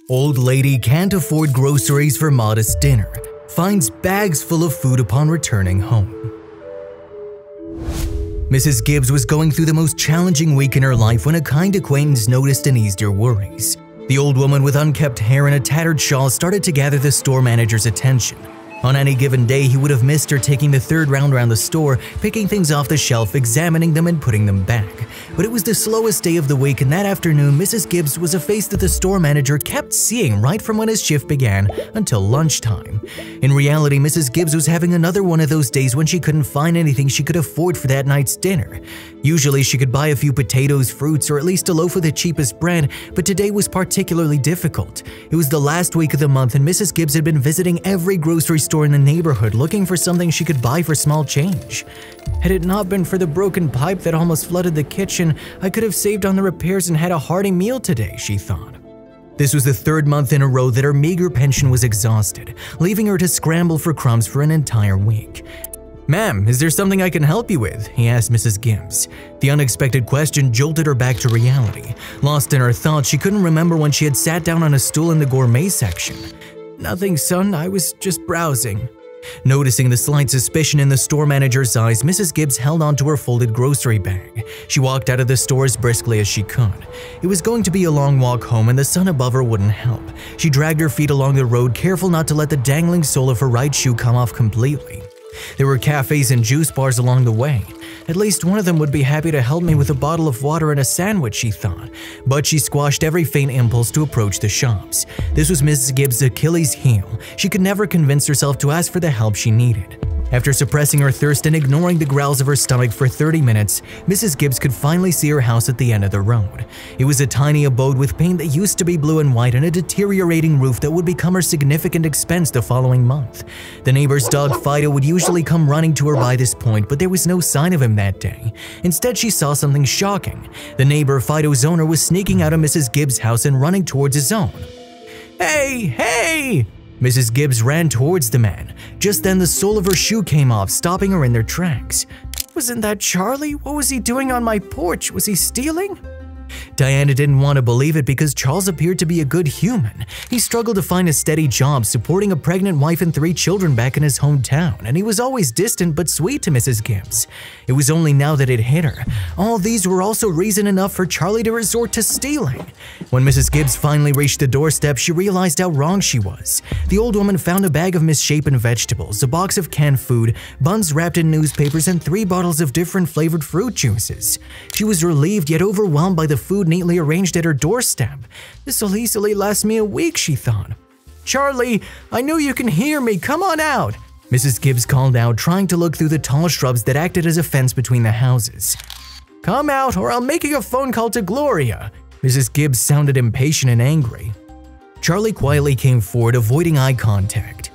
Old lady can't afford groceries for modest dinner, finds bags full of food upon returning home. Mrs. Gibbs was going through the most challenging week in her life when a kind acquaintance noticed and eased her worries. The old woman with unkempt hair and a tattered shawl started to gather the store manager's attention. On any given day, he would have missed her taking the third round around the store, picking things off the shelf, examining them, and putting them back. But it was the slowest day of the week, and that afternoon, Mrs. Gibbs was a face that the store manager kept seeing right from when his shift began until lunchtime. In reality, Mrs. Gibbs was having another one of those days when she couldn't find anything she could afford for that night's dinner. Usually, she could buy a few potatoes, fruits, or at least a loaf of the cheapest bread, but today was particularly difficult. It was the last week of the month, and Mrs. Gibbs had been visiting every grocery store in the neighborhood looking for something she could buy for small change. Had it not been for the broken pipe that almost flooded the kitchen, I could have saved on the repairs and had a hearty meal today, she thought. This was the third month in a row that her meager pension was exhausted, leaving her to scramble for crumbs for an entire week. "Ma'am, is there something I can help you with?" he asked Mrs. Gibbs. The unexpected question jolted her back to reality. Lost in her thoughts, she couldn't remember when she had sat down on a stool in the gourmet section. "Nothing, son. I was just browsing." Noticing the slight suspicion in the store manager's eyes, Mrs. Gibbs held onto her folded grocery bag. She walked out of the store as briskly as she could. It was going to be a long walk home, and the sun above her wouldn't help. She dragged her feet along the road, careful not to let the dangling sole of her right shoe come off completely. There were cafes and juice bars along the way. At least one of them would be happy to help me with a bottle of water and a sandwich, she thought. But she squashed every faint impulse to approach the shops. This was Mrs. Gibbs' Achilles' heel. She could never convince herself to ask for the help she needed. After suppressing her thirst and ignoring the growls of her stomach for 30 minutes, Mrs. Gibbs could finally see her house at the end of the road. It was a tiny abode with paint that used to be blue and white and a deteriorating roof that would become her significant expense the following month. The neighbor's dog Fido would usually come running to her by this point, but there was no sign of him that day. Instead, she saw something shocking. The neighbor, Fido's owner, was sneaking out of Mrs. Gibbs' house and running towards his own. "Hey, hey!" Mrs. Gibbs ran towards the man. Just then, the sole of her shoe came off, stopping her in their tracks. "Wasn't that Charlie? What was he doing on my porch? Was he stealing?" Diana didn't want to believe it because Charles appeared to be a good human. He struggled to find a steady job, supporting a pregnant wife and 3 children back in his hometown, and he was always distant but sweet to Mrs. Gibbs. It was only now that it hit her. All these were also reason enough for Charlie to resort to stealing. When Mrs. Gibbs finally reached the doorstep, she realized how wrong she was. The old woman found a bag of misshapen vegetables, a box of canned food, buns wrapped in newspapers, and 3 bottles of different flavored fruit juices. She was relieved yet overwhelmed by the food neatly arranged at her doorstep. "This'll easily last me a week," she thought. "Charlie, I know you can hear me. Come on out," Mrs. Gibbs called out, trying to look through the tall shrubs that acted as a fence between the houses. "Come out or I'll make you a phone call to Gloria." Mrs. Gibbs sounded impatient and angry. Charlie quietly came forward, avoiding eye contact.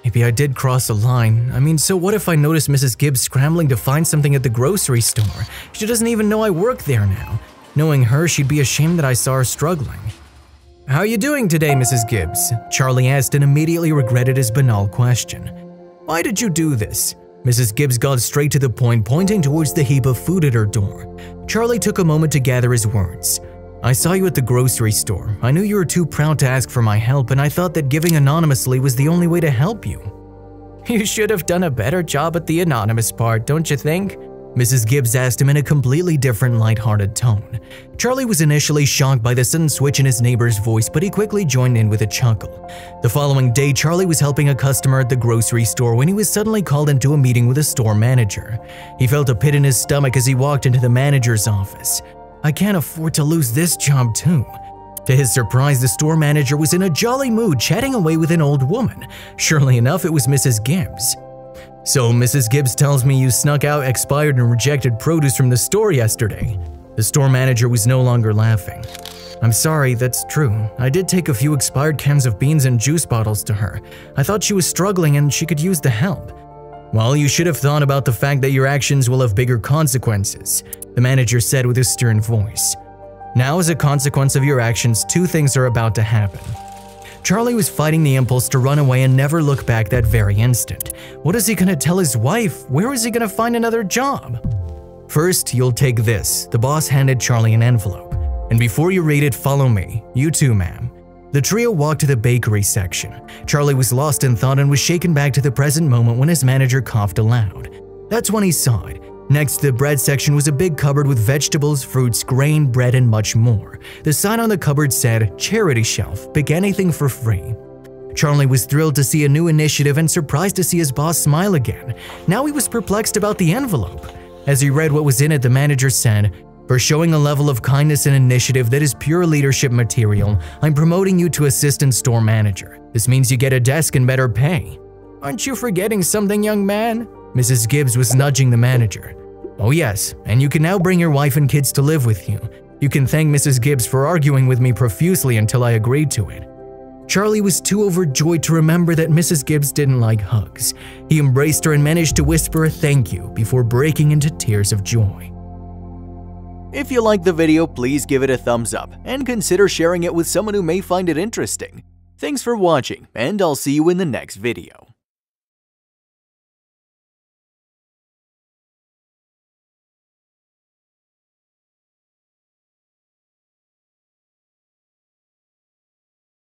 "Maybe I did cross a line. I mean, so what if I notice Mrs. Gibbs scrambling to find something at the grocery store? She doesn't even know I work there now. Knowing her, she'd be ashamed that I saw her struggling." "How are you doing today, Mrs. Gibbs?" Charlie asked and immediately regretted his banal question. "Why did you do this?" Mrs. Gibbs got straight to the point, pointing towards the heap of food at her door. Charlie took a moment to gather his words. "I saw you at the grocery store. I knew you were too proud to ask for my help, and I thought that giving anonymously was the only way to help you." "You should have done a better job at the anonymous part, don't you think?" Mrs. Gibbs asked him in a completely different, lighthearted tone. Charlie was initially shocked by the sudden switch in his neighbor's voice, but he quickly joined in with a chuckle. The following day, Charlie was helping a customer at the grocery store when he was suddenly called into a meeting with a store manager. He felt a pit in his stomach as he walked into the manager's office. "I can't afford to lose this job too." To his surprise, the store manager was in a jolly mood, chatting away with an old woman. Surely enough, it was Mrs. Gibbs. "So, Mrs. Gibbs tells me you snuck out expired and rejected produce from the store yesterday." The store manager was no longer laughing. "I'm sorry, that's true. I did take a few expired cans of beans and juice bottles to her. I thought she was struggling and she could use the help." "Well, you should have thought about the fact that your actions will have bigger consequences," the manager said with a stern voice. "Now, as a consequence of your actions, 2 things are about to happen." Charlie was fighting the impulse to run away and never look back that very instant. What is he going to tell his wife? Where is he going to find another job? "First, you'll take this." The boss handed Charlie an envelope. "And before you read it, follow me. You too, ma'am." The trio walked to the bakery section. Charlie was lost in thought and was shaken back to the present moment when his manager coughed aloud. That's when he saw it. Next to the bread section was a big cupboard with vegetables, fruits, grain, bread, and much more. The sign on the cupboard said, "Charity Shelf, pick anything for free." Charlie was thrilled to see a new initiative and surprised to see his boss smile again. Now he was perplexed about the envelope. As he read what was in it, the manager said, "For showing a level of kindness and initiative that is pure leadership material, I'm promoting you to assistant store manager. This means you get a desk and better pay." "Aren't you forgetting something, young man?" Mrs. Gibbs was nudging the manager. "Oh yes, and you can now bring your wife and kids to live with you. You can thank Mrs. Gibbs for arguing with me profusely until I agreed to it." Charlie was too overjoyed to remember that Mrs. Gibbs didn't like hugs. He embraced her and managed to whisper a thank you before breaking into tears of joy. If you liked the video, please give it a thumbs up and consider sharing it with someone who may find it interesting. Thanks for watching, and I'll see you in the next video.